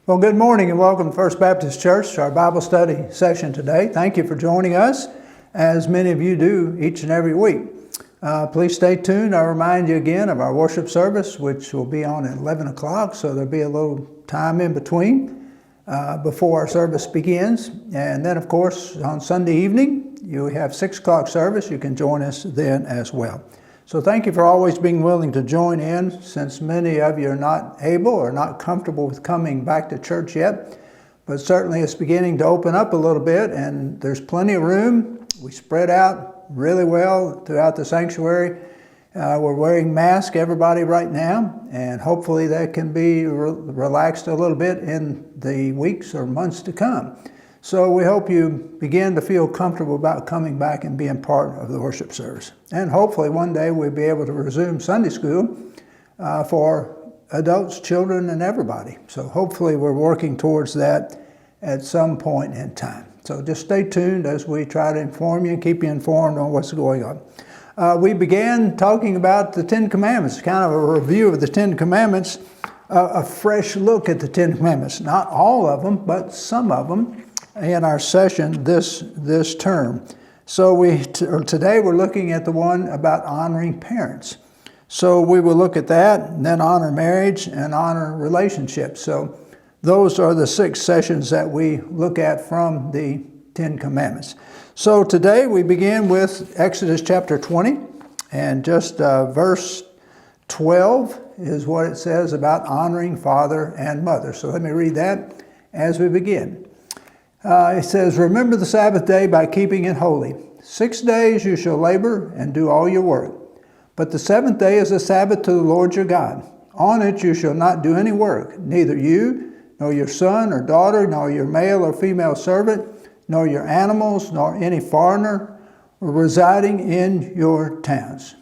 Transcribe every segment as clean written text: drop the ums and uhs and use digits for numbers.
Well, good morning and welcome to First Baptist Church to our Bible study session today. Thank you for joining us, as many of you do each and every week. Please stay tuned. I'll remind you again of our worship service, which will be on at 11 o'clock, so there'll be a little time in between before our service begins. And then, of course, on Sunday evening, you have 6 o'clock service. You can join us then as well. So thank you for always being willing to join in, since many of you are not able or not comfortable with coming back to church yet. But certainly it's beginning to open up a little bit, and there's plenty of room. We spread out really well throughout the sanctuary. We're wearing masks, everybody, right now, and hopefully that can be relaxed a little bit in the weeks or months to come. So we hope you begin to feel comfortable about coming back and being part of the worship service. And hopefully one day we'll be able to resume Sunday school for adults, children, and everybody. So hopefully we're working towards that at some point in time. So just stay tuned as we try to inform you and keep you informed on what's going on. We began talking about the Ten Commandments, kind of a review of the Ten Commandments, a fresh look at the Ten Commandments. Not all of them, but some of them in our session this term. So today we're looking at the one about honoring parents. So we will look at that, and then honor marriage and honor relationships. So those are the 6 sessions that we look at from the 10 Commandments. So today we begin with Exodus chapter 20, and just verse 12 is what it says about honoring father and mother. So let me read that as we begin. It says, "Remember the Sabbath day by keeping it holy. 6 days you shall labor and do all your work. But the 7th day is a Sabbath to the Lord your God. On it you shall not do any work, neither you, nor your son or daughter, nor your male or female servant, nor your animals, nor any foreigner residing in your towns.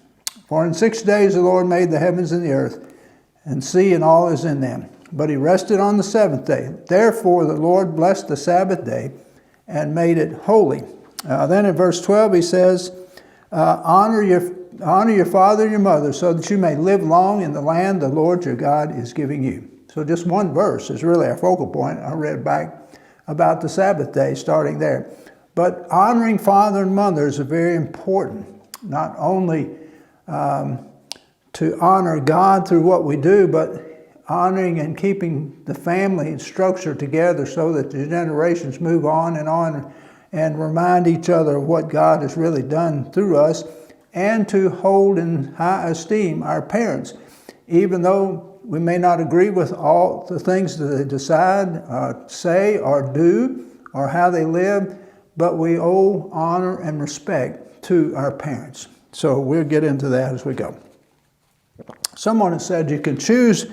For in 6 days the Lord made the heavens and the earth, and sea and all is in them. But he rested on the 7th day. Therefore the Lord blessed the Sabbath day and made it holy." Then in verse 12 he says, honor your father and your mother, so that you may live long in the land the Lord your God is giving you. So just one verse is really our focal point. I read back about the Sabbath day, starting there. But honoring father and mother is very important, not only to honor God through what we do, but honoring and keeping the family structure together so that the generations move on and remind each other of what God has really done through us, and to hold in high esteem our parents. Even though we may not agree with all the things that they decide, say, or do, or how they live, but we owe honor and respect to our parents. So we'll get into that as we go. Someone has said you can choose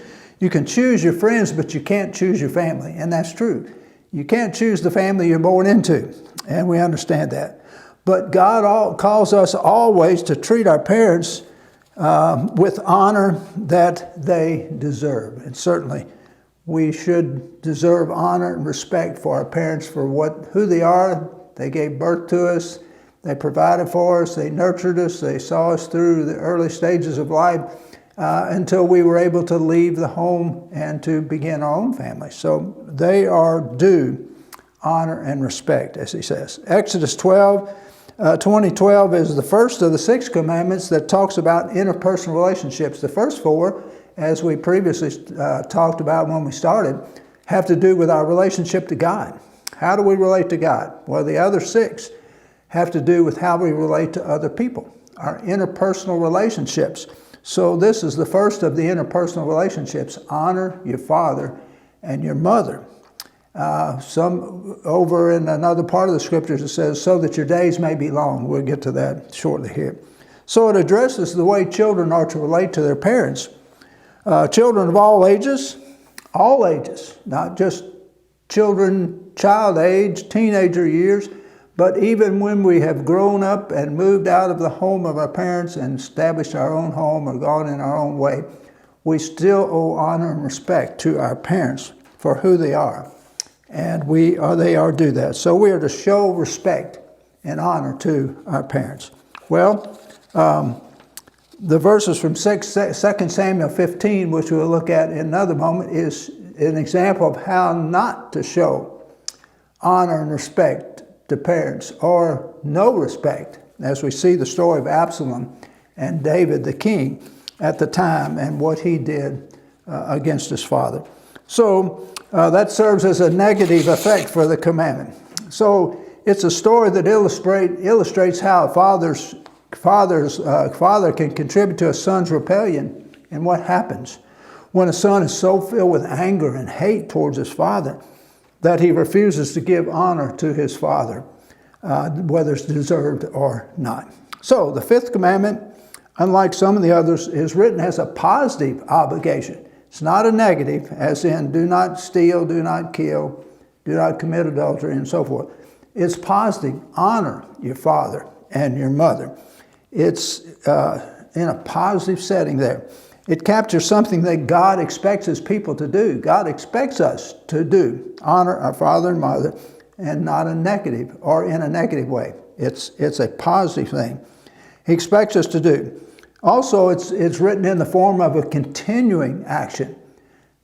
your friends, but you can't choose your family. And that's true. You can't choose the family you're born into. And we understand that. But God calls us always to treat our parents with honor that they deserve. And certainly we should deserve honor and respect for our parents for who they are. They gave birth to us. They provided for us. They nurtured us. They saw us through the early stages of life. Until we were able to leave the home and to begin our own family. So they are due honor and respect, as he says. Exodus 20:12 is the first of the 6 commandments that talks about interpersonal relationships. The first 4, as we previously talked about when we started, have to do with our relationship to God. How do we relate to God? Well, the other 6 have to do with how we relate to other people, our interpersonal relationships. So this is the first of the interpersonal relationships. Honor your father and your mother. Some over in another part of the scriptures it says, so that your days may be long. We'll get to that shortly here. So it addresses the way children are to relate to their parents. Children of all ages, not just children, child age, teenager years, but even when we have grown up and moved out of the home of our parents and established our own home or gone in our own way, we still owe honor and respect to our parents for who they are. And they are do that. So we are to show respect and honor to our parents. Well, the verses from 2 Samuel 15, which we'll look at in another moment, is an example of how not to show honor and respect to parents, or no respect, as we see the story of Absalom and David the king at the time and what he did against his father. So that serves as a negative effect for the commandment. So it's a story that illustrates how a father can contribute to a son's rebellion, and what happens when a son is so filled with anger and hate towards his father that he refuses to give honor to his father, whether it's deserved or not. So the fifth commandment, unlike some of the others, is written as a positive obligation. It's not a negative, as in do not steal, do not kill, do not commit adultery, and so forth. It's positive. Honor your father and your mother. It's in a positive setting there. It captures something that God expects his people to do. God expects us to do. Honor our father and mother, and not a negative or in a negative way. It's a positive thing. He expects us to do. Also, it's written in the form of a continuing action.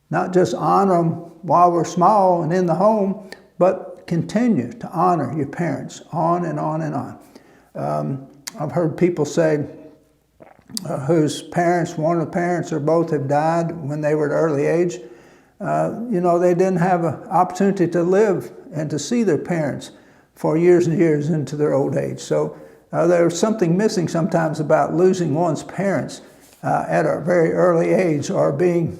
Not just honor them while we're small and in the home, but continue to honor your parents on and on and on. I've heard people say whose parents, one of the parents or both, have died when they were at an early age. They didn't have an opportunity to live and to see their parents for years and years into their old age. So there's something missing sometimes about losing one's parents at a very early age, or being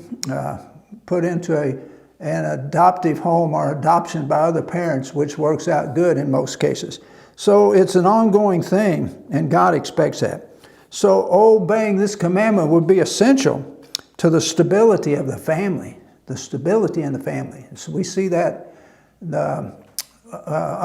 put into an adoptive home or adoption by other parents, which works out good in most cases. So it's an ongoing thing, and God expects that. So obeying this commandment would be essential to the stability of the family, the stability in the family. So we see that the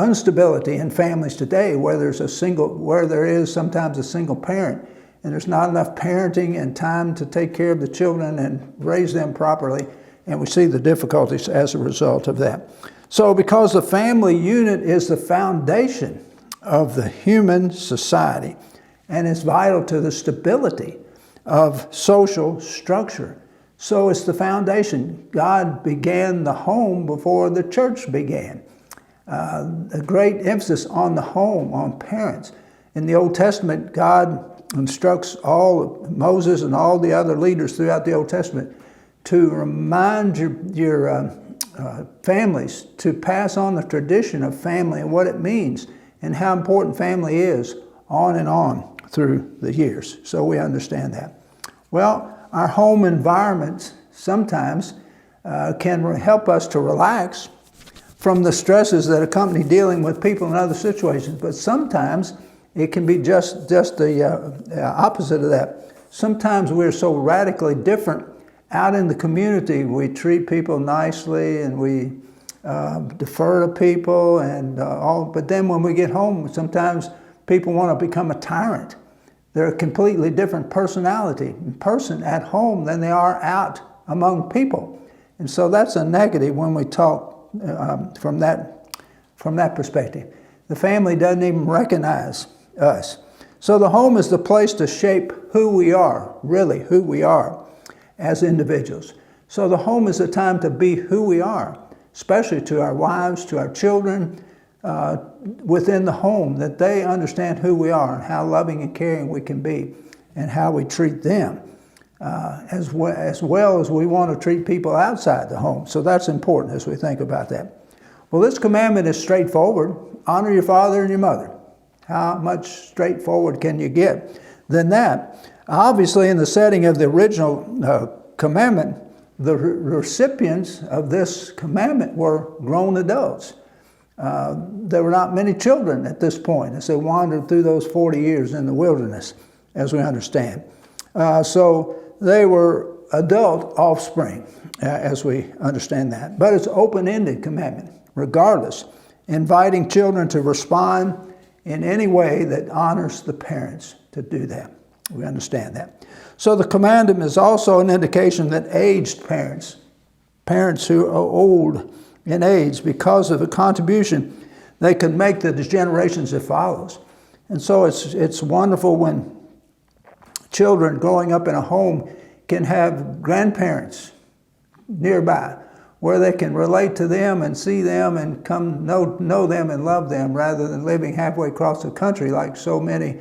instability in families today, where there is sometimes a single parent, and there's not enough parenting and time to take care of the children and raise them properly, and we see the difficulties as a result of that. So because the family unit is the foundation of the human society, and is vital to the stability of social structure. So it's the foundation. God began the home before the church began. A great emphasis on the home, on parents. In the Old Testament, God instructs Moses and all the other leaders throughout the Old Testament to remind your families to pass on the tradition of family and what it means and how important family is on and on through the years. So we understand that. Well, our home environments sometimes can help us to relax from the stresses that accompany dealing with people in other situations. But sometimes it can be just the opposite of that. Sometimes we're so radically different out in the community. We treat people nicely and we defer to people and all. But then when we get home, sometimes people want to become a tyrant. They're a completely different personality in person at home than they are out among people. And so that's a negative when we talk from that perspective. The family doesn't even recognize us. So the home is the place to shape who we are, really who we are as individuals. So the home is a time to be who we are, especially to our wives, to our children, within the home, that they understand who we are and how loving and caring we can be and how we treat them, as well as we want to treat people outside the home. So that's important as we think about that. Well, this commandment is straightforward. Honor your father and your mother. How much straightforward can you get than that? Obviously, in the setting of the original commandment, the recipients of this commandment were grown adults. There were not many children at this point as they wandered through those 40 years in the wilderness, as we understand. So they were adult offspring, as we understand that. But it's an open-ended commandment, regardless, inviting children to respond in any way that honors the parents to do that. We understand that. So the commandment is also an indication that aged parents who are old in age, because of the contribution they can make to the generations that follows. And so it's wonderful when children growing up in a home can have grandparents nearby, where they can relate to them and see them and come know them and love them, rather than living halfway across the country like so many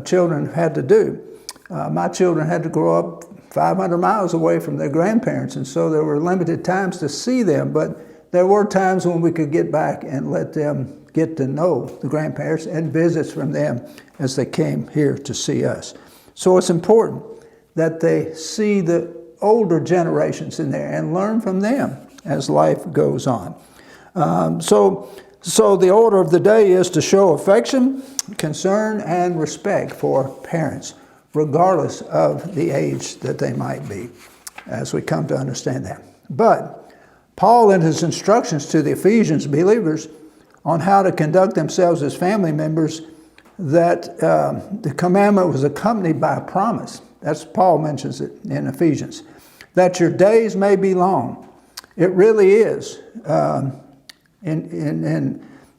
children had to do. My children had to grow up 500 miles away from their grandparents, and so there were limited times to see them, but there were times when we could get back and let them get to know the grandparents and visits from them as they came here to see us. So it's important that they see the older generations in there and learn from them as life goes on. So the order of the day is to show affection, concern, and respect for parents, regardless of the age that they might be, as we come to understand that. But Paul, in his instructions to the Ephesians believers on how to conduct themselves as family members, that the commandment was accompanied by a promise. That's Paul mentions it in Ephesians, that your days may be long. It really is. And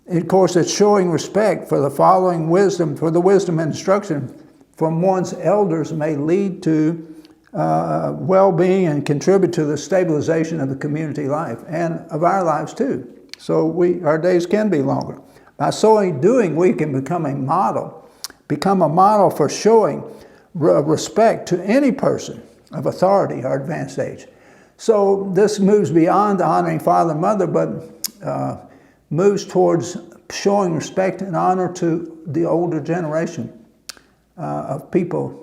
of course, it's showing respect for the following wisdom, for the wisdom and instruction from one's elders may lead to well-being and contribute to the stabilization of the community life and of our lives too. So our days can be longer. By so doing, we can become a model for showing respect to any person of authority or advanced age. So this moves beyond honoring father and mother, but moves towards showing respect and honor to the older generation of people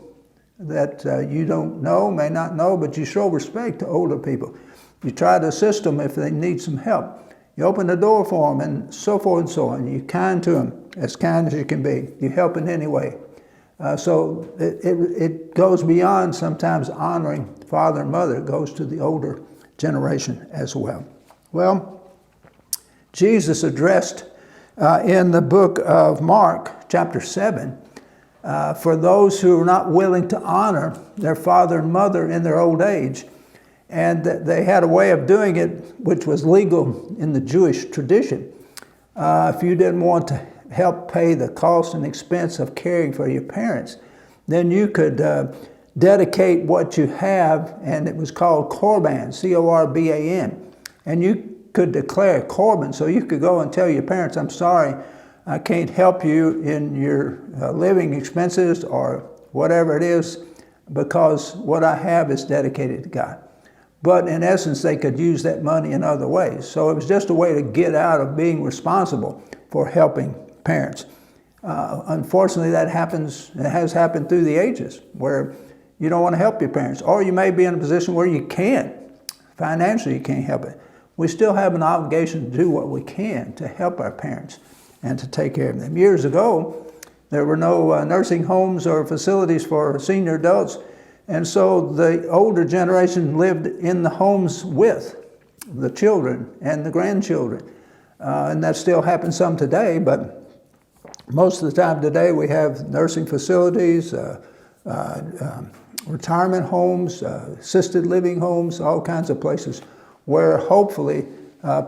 that you don't know, may not know, but you show respect to older people. You try to assist them if they need some help. You open the door for them and so forth and so on. You're kind to them, as kind as you can be. You help in any way. So it goes beyond sometimes honoring father and mother. It goes to the older generation as well. Well, Jesus addressed in the book of Mark, chapter 7, for those who are not willing to honor their father and mother in their old age. And they had a way of doing it which was legal in the Jewish tradition. If you didn't want to help pay the cost and expense of caring for your parents, then you could dedicate what you have, and it was called Korban, C-O-R-B-A-N. And you could declare Korban, so you could go and tell your parents, I'm sorry, I can't help you in your living expenses or whatever it is, because what I have is dedicated to God. But in essence, they could use that money in other ways. So it was just a way to get out of being responsible for helping parents. Unfortunately, that happens. It has happened through the ages, where you don't want to help your parents, or you may be in a position where you can't. Financially, you can't help it. We still have an obligation to do what we can to help our parents and to take care of them. Years ago, there were no nursing homes or facilities for senior adults, and so the older generation lived in the homes with the children and the grandchildren. And that still happens some today, but most of the time today we have nursing facilities, retirement homes, assisted living homes, all kinds of places where hopefully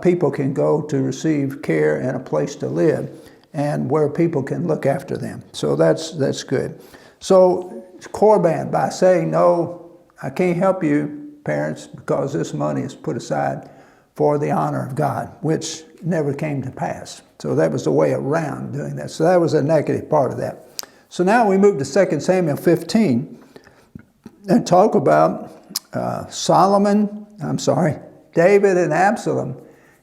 people can go to receive care and a place to live, and where people can look after them. So that's good. So Korban, by saying, no, I can't help you, parents, because this money is put aside for the honor of God, which never came to pass. So that was the way around doing that. So that was a negative part of that. So now we move to 2 Samuel 15 and talk about David and Absalom.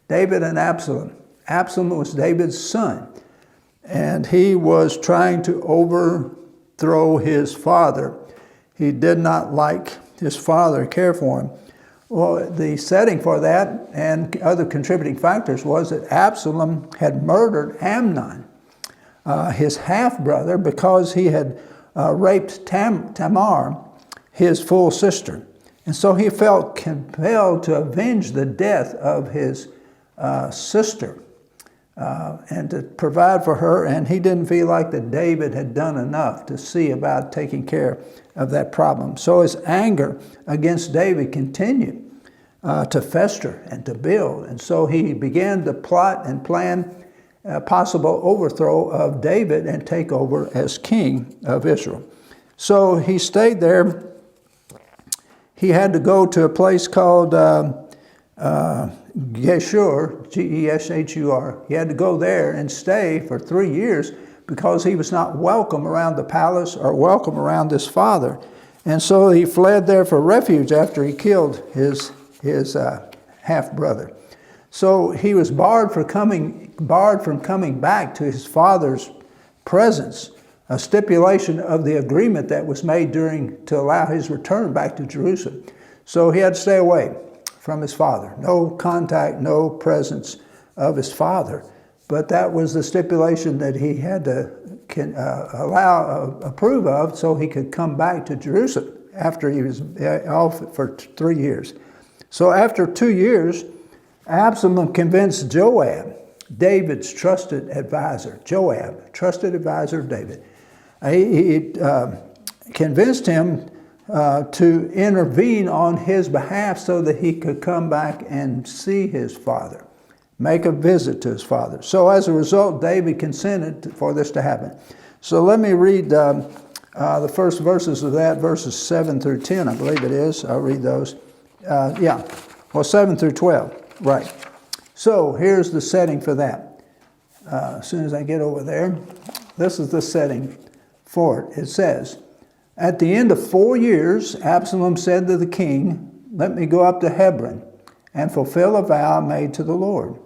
David and Absalom. Absalom was David's son, and he was trying to overthrow his father. He did not like his father, care for him. Well, the setting for that and other contributing factors was that Absalom had murdered Amnon, his half-brother, because he had raped Tamar, his full sister. And so he felt compelled to avenge the death of his sister and to provide for her, and he didn't feel like that David had done enough to see about taking care of that problem. So his anger against David continued to fester and to build, and so he began to plot and plan a possible overthrow of David and take over as king of Israel. So he stayed there. He had to go to a place called Geshur, Geshur. He had to go there and stay for 3 years because he was not welcome around the palace or welcome around his father. And so he fled there for refuge after he killed his half-brother. So he was barred from coming back to his father's presence, a stipulation of the agreement that was made to allow his return back to Jerusalem. So he had to stay away from his father. No contact, no presence of his father. But that was the stipulation that he had to approve of so he could come back to Jerusalem after he was off for 3 years. So after 2 years, Absalom convinced Joab, David's trusted advisor. Joab, trusted advisor of David. He convinced him to intervene on his behalf so that he could come back and see his father, make a visit to his father. So as a result, David consented for this to happen. So let me read the first verses of that, verses 7 through 10, I believe it is. I'll read those. 7 through 12, right. So here's the setting for that. As soon as I get over there, this is the setting for it. It says, at the end of 4 years, Absalom said to the king, let me go up to Hebron and fulfill a vow made to the Lord.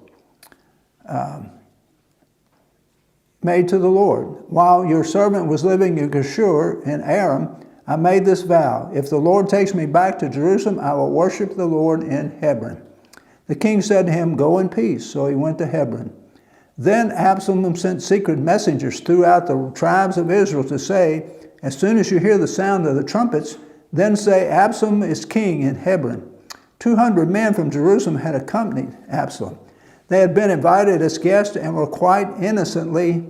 While your servant was living in Geshur in Aram, I made this vow. If the Lord takes me back to Jerusalem, I will worship the Lord in Hebron. The king said to him, go in peace. So he went to Hebron. Then Absalom sent secret messengers throughout the tribes of Israel to say, as soon as you hear the sound of the trumpets, then say, Absalom is king in Hebron. 200 men from Jerusalem had accompanied Absalom. They had been invited as guests and went quite innocently,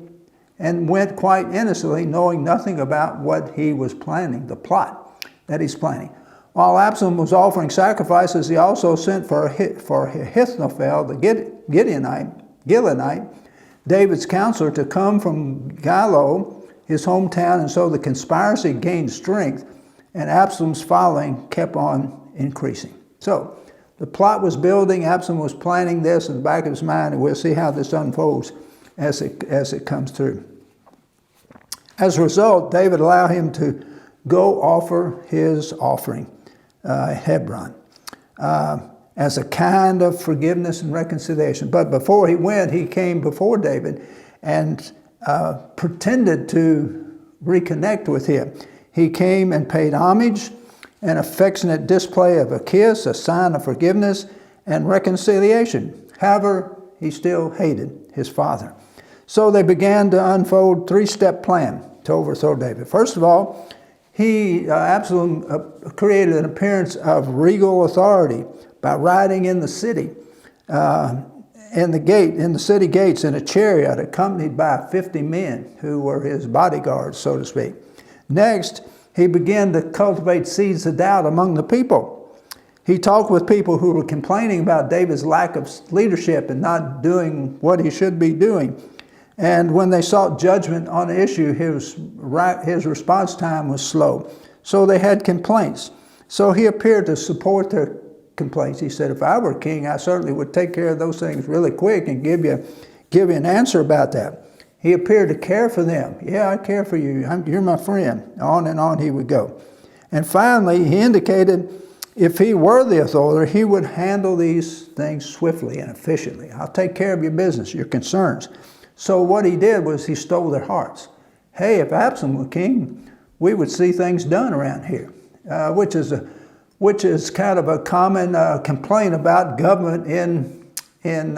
knowing nothing about what he was planning, the plot that he's planning. While Absalom was offering sacrifices, he also sent for Ahithophel, the Gilonite, David's counselor, to come from Gilo, his hometown, and so the conspiracy gained strength, and Absalom's following kept on increasing. So the plot was building. Absalom was planning this in the back of his mind, and we'll see how this unfolds as it comes through. As a result, David allowed him to go offer his offering, Hebron, as a kind of forgiveness and reconciliation. But before he went, he came before David and pretended to reconnect with him. He came and paid homage, an affectionate display of a kiss, a sign of forgiveness and reconciliation. However, he still hated his father. So they began to unfold a 3-step plan to overthrow David. First of all, Absalom created an appearance of regal authority by riding in the city, in the city gates in a chariot accompanied by 50 men who were his bodyguards, so to speak. Next, he began to cultivate seeds of doubt among the people. He talked with people who were complaining about David's lack of leadership and not doing what he should be doing. And when they sought judgment on the issue, his response time was slow. So they had complaints. So he appeared to support their complaints. He said, if I were king, I certainly would take care of those things really quick and give you an answer about that. He appeared to care for them. Yeah, I care for you. You're my friend. On and on he would go. And finally, he indicated if he were the authority, he would handle these things swiftly and efficiently. I'll take care of your business, your concerns. So what he did was he stole their hearts. Hey, if Absalom were king, we would see things done around here, which is kind of a common complaint about government in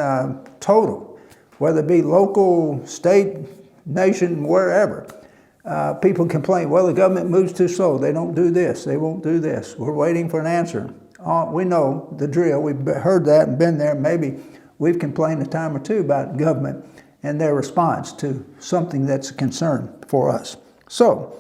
total, whether it be local, state, nation, wherever. People complain, well, the government moves too slow. They don't do this. They won't do this. We're waiting for an answer. We know the drill. We've heard that and been there. Maybe we've complained a time or two about government and their response to something that's a concern for us. So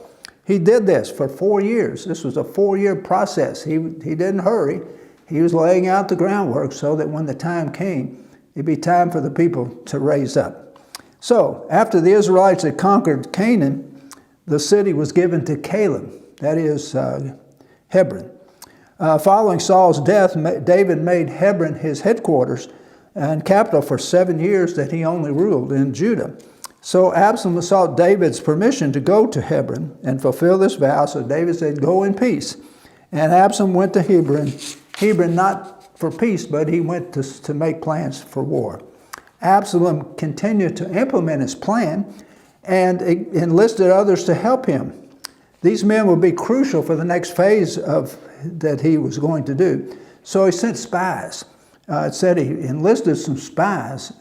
he did this for 4 years. This was a 4-year process. He didn't hurry. He was laying out the groundwork so that when the time came, it'd be time for the people to raise up. So after the Israelites had conquered Canaan, the city was given to Caleb, that is Hebron. Following Saul's death, David made Hebron his headquarters and capital for 7 years that he only ruled in Judah. So Absalom sought David's permission to go to Hebron and fulfill this vow. So David said, "Go in peace." And Absalom went to Hebron not for peace, but he went to make plans for war. Absalom continued to implement his plan and enlisted others to help him. These men would be crucial for the next phase that he was going to do. So he sent spies. It said he enlisted some spies.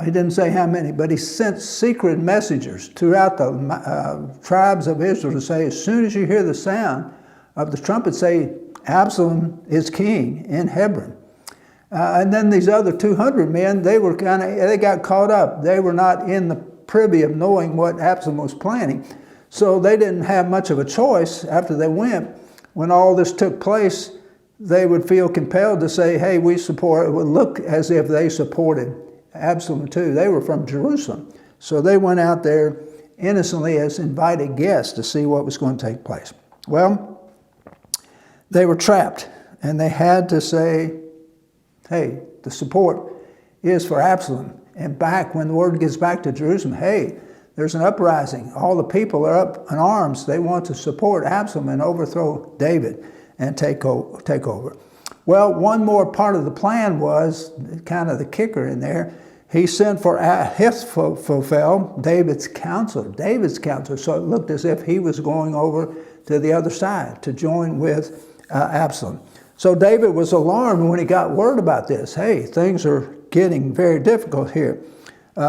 He didn't say how many, but he sent secret messengers throughout the tribes of Israel to say, as soon as you hear the sound of the trumpet, say, Absalom is king in Hebron. And then these other 200 men, they got caught up. They were not in the privy of knowing what Absalom was planning. So they didn't have much of a choice after they went. When all this took place, they would feel compelled to say, hey, we support. It would look as if they supported Absalom too. They were from Jerusalem. So they went out there innocently as invited guests to see what was going to take place. Well, they were trapped, and they had to say, hey, the support is for Absalom. And back when the word gets back to Jerusalem, hey, there's an uprising. All the people are up in arms. They want to support Absalom and overthrow David and take over. Well, one more part of the plan was kind of the kicker in there. He sent for Ahithophel, David's counselor. So it looked as if he was going over to the other side to join with Absalom. So David was alarmed when he got word about this. Hey, things are getting very difficult here,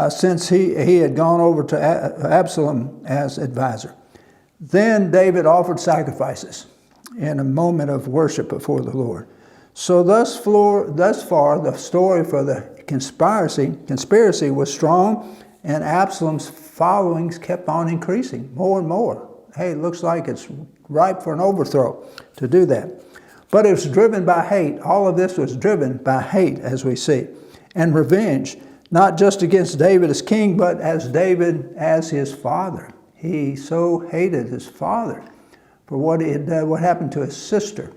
since he had gone over to Absalom as advisor. Then David offered sacrifices in a moment of worship before the Lord. So thus far, the story for the conspiracy was strong, and Absalom's followings kept on increasing more and more. Hey, it looks like it's ripe for an overthrow to do that. But it was driven by hate. All of this was driven by hate, as we see, and revenge, not just against David as king, but as David as his father. He so hated his father for what happened to his sister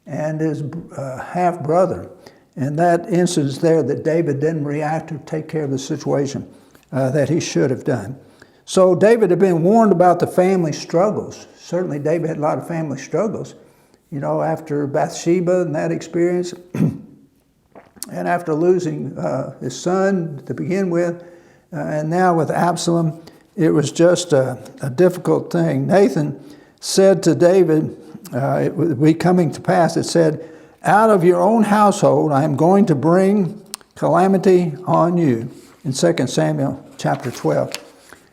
and his half-brother. And that instance there that David didn't react or take care of the situation that he should have done. So David had been warned about the family struggles. Certainly David had a lot of family struggles, after Bathsheba and that experience, and after losing his son to begin with, and now with Absalom, it was just a difficult thing. Nathan said to David, it would be coming to pass, it said, out of your own household I am going to bring calamity on you, in 2 Samuel chapter 12.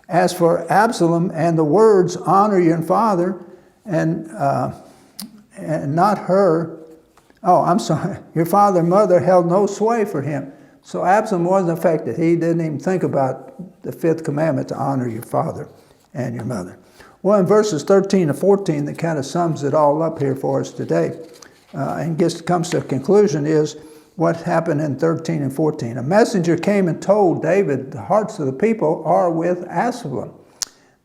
As for Absalom and the words, honor your father, and not her, your father and mother held no sway for him. So Absalom wasn't affected. He didn't even think about the fifth commandment to honor your father and your mother. Well, in verses 13 to 14, that kind of sums it all up here for us today, and comes to a conclusion, is what happened in 13 and 14. A messenger came and told David, the hearts of the people are with Absalom.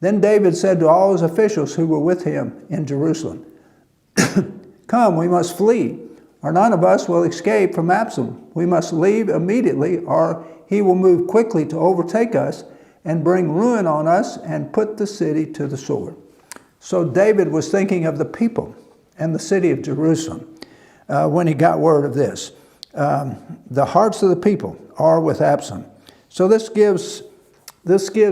Then David said to all his officials who were with him in Jerusalem, come, we must flee, or none of us will escape from Absalom. We must leave immediately, or he will move quickly to overtake us and bring ruin on us and put the city to the sword. So David was thinking of the people and the city of Jerusalem when he got word of this. The hearts of the people are with Absalom. So this gives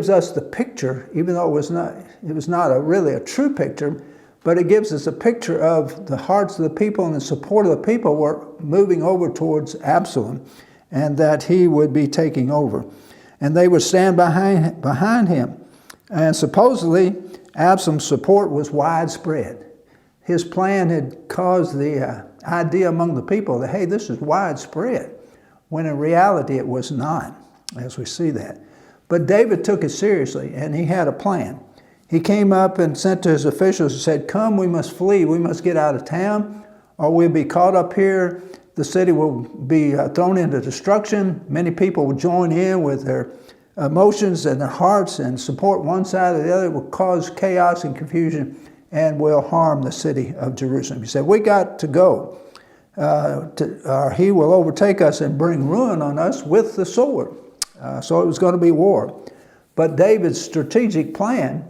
us the picture, even though it was not really a true picture, but it gives us a picture of the hearts of the people, and the support of the people were moving over towards Absalom, and that he would be taking over. And they would stand behind him. And supposedly, Absalom's support was widespread. His plan had caused the idea among the people that, hey, this is widespread, when in reality it was not, as we see that. But David took it seriously, and he had a plan. He came up and sent to his officials and said, come, we must flee. We must get out of town, or we'll be caught up here. The city will be thrown into destruction. Many people will join in with their emotions and their hearts and support one side or the other. It will cause chaos and confusion, and will harm the city of Jerusalem. He said, we got to go. He will overtake us and bring ruin on us with the sword. So it was going to be war. But David's strategic plan,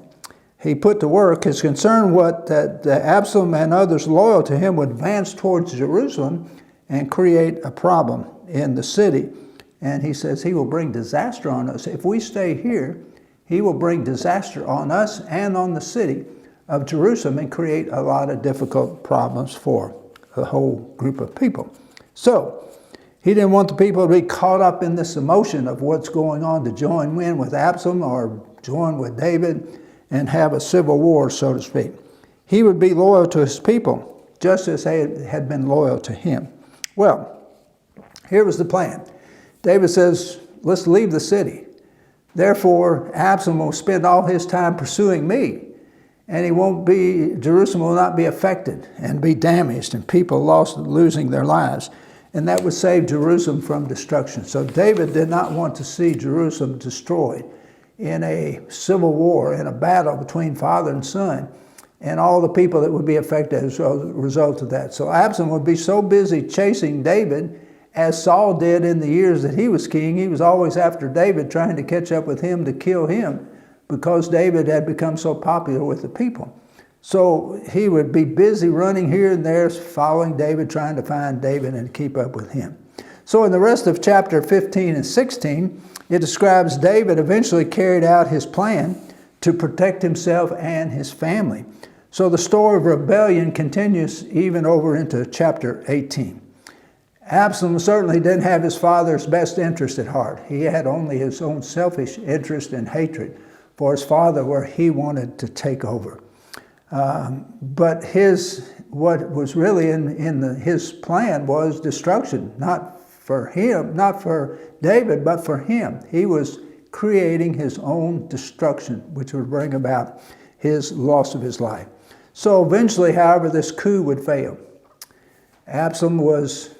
he put to work. His concern was that Absalom and others loyal to him would advance towards Jerusalem and create a problem in the city. And he says he will bring disaster on us. If we stay here, he will bring disaster on us and on the city of Jerusalem and create a lot of difficult problems for the whole group of people. So he didn't want the people to be caught up in this emotion of what's going on to join in with Absalom or join with David and have a civil war, so to speak. He would be loyal to his people just as they had been loyal to him. Well, here was the plan. David says, let's leave the city. Therefore, Absalom will spend all his time pursuing me, and Jerusalem will not be affected and be damaged, and people losing their lives. And that would save Jerusalem from destruction. So David did not want to see Jerusalem destroyed in a civil war, in a battle between father and son, and all the people that would be affected as a result of that. So Absalom would be so busy chasing David, as Saul did in the years that he was king. He was always after David, trying to catch up with him to kill him, because David had become so popular with the people. So he would be busy running here and there, following David, trying to find David and keep up with him. So in the rest of chapter 15 and 16, it describes David eventually carried out his plan to protect himself and his family. So the story of rebellion continues even over into chapter 18. Absalom certainly didn't have his father's best interest at heart. He had only his own selfish interest and hatred for his father, where he wanted to take over. But what was really in his plan was destruction, not for him, not for David, but for him. He was creating his own destruction, which would bring about his loss of his life. So eventually, however, this coup would fail. Absalom was,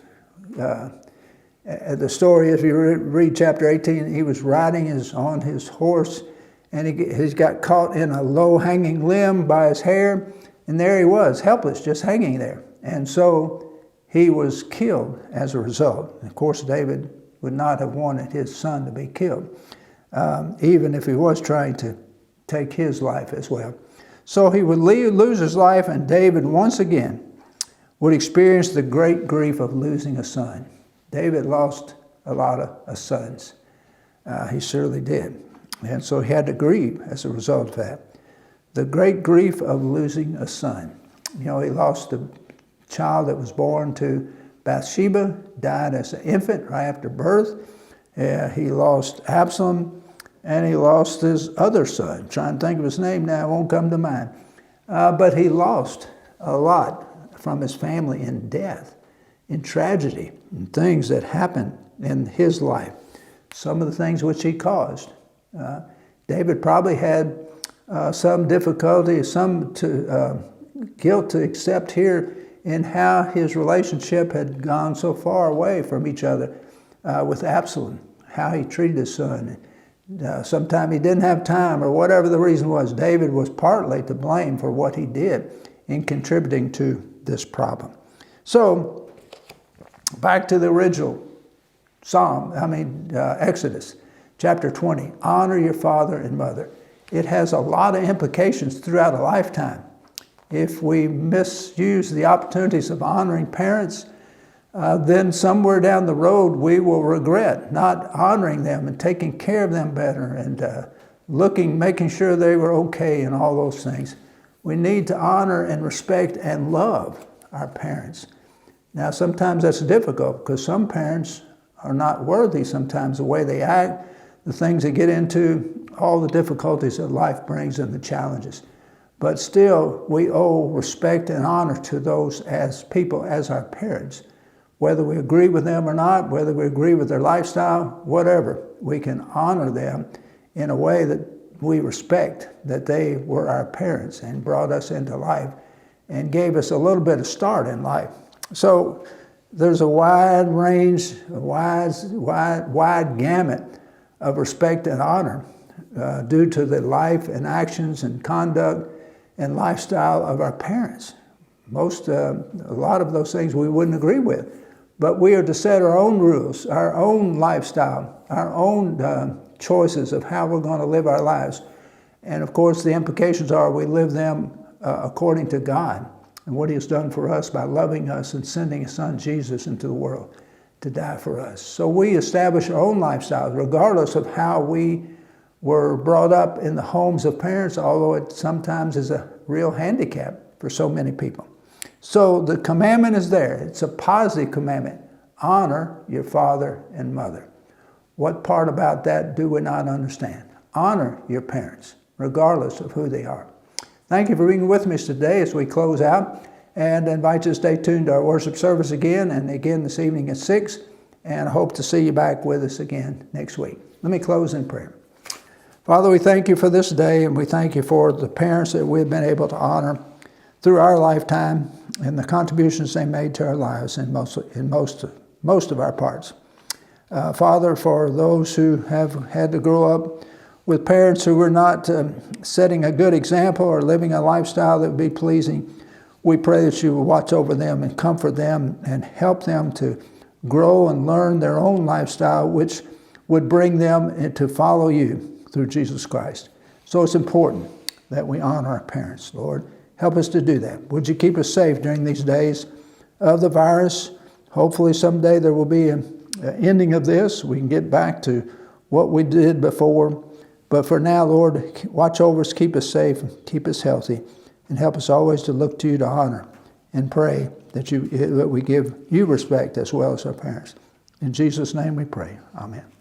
the story, if you read chapter 18, he was riding on his horse, and he's got caught in a low-hanging limb by his hair, and there he was, helpless, just hanging there. And so he was killed as a result. Of course, David would not have wanted his son to be killed, even if he was trying to take his life as well. So he would lose his life, and David once again would experience the great grief of losing a son. David lost a lot of sons. He surely did. And so he had to grieve as a result of that. The great grief of losing a son. He lost a child that was born to Bathsheba, died as an infant right after birth. He lost Absalom, and he lost his other son. I'm trying to think of his name now, it won't come to mind. But he lost a lot from his family in death, in tragedy, and things that happened in his life. Some of the things which he caused. David probably had some difficulty, some guilt to accept here in how his relationship had gone so far away from each other with Absalom, how he treated his son. Sometimes he didn't have time, or whatever the reason was. David was partly to blame for what he did in contributing to this problem. So, back to the original Exodus. Chapter 20, honor your father and mother. It has a lot of implications throughout a lifetime. If we misuse the opportunities of honoring parents, then somewhere down the road we will regret not honoring them and taking care of them better and making sure they were okay and all those things. We need to honor and respect and love our parents. Now, sometimes that's difficult because some parents are not worthy sometimes, the way they act, the things they get into, all the difficulties that life brings and the challenges. But still, we owe respect and honor to those as people, as our parents. Whether we agree with them or not, whether we agree with their lifestyle, whatever, we can honor them in a way that we respect that they were our parents and brought us into life and gave us a little bit of start in life. So there's a wide range, a wide gamut of respect and honor due to the life and actions and conduct and lifestyle of our parents. A lot of those things we wouldn't agree with. But we are to set our own rules, our own lifestyle, our own choices of how we're going to live our lives. And of course, the implications are we live them according to God and what He has done for us by loving us and sending His Son Jesus into the world to die for us. So we establish our own lifestyles, regardless of how we were brought up in the homes of parents, although it sometimes is a real handicap for so many people. So the commandment is there. It's a positive commandment. Honor your father and mother. What part about that do we not understand? Honor your parents, regardless of who they are. Thank you for being with me today as we close out, and I invite you to stay tuned to our worship service again and again this evening at 6, and I hope to see you back with us again next week. Let me close in prayer. Father, we thank you for this day, and we thank you for the parents that we've been able to honor through our lifetime and the contributions they made to our lives in most of our parts. Father, for those who have had to grow up with parents who were not setting a good example or living a lifestyle that would be pleasing, we pray that you will watch over them and comfort them and help them to grow and learn their own lifestyle, which would bring them to follow you through Jesus Christ. So it's important that we honor our parents, Lord. Help us to do that. Would you keep us safe during these days of the virus? Hopefully someday there will be an ending of this. We can get back to what we did before. But for now, Lord, watch over us, keep us safe, keep us healthy, and help us always to look to you to honor and pray that we give you respect as well as our parents. In Jesus' name we pray. Amen.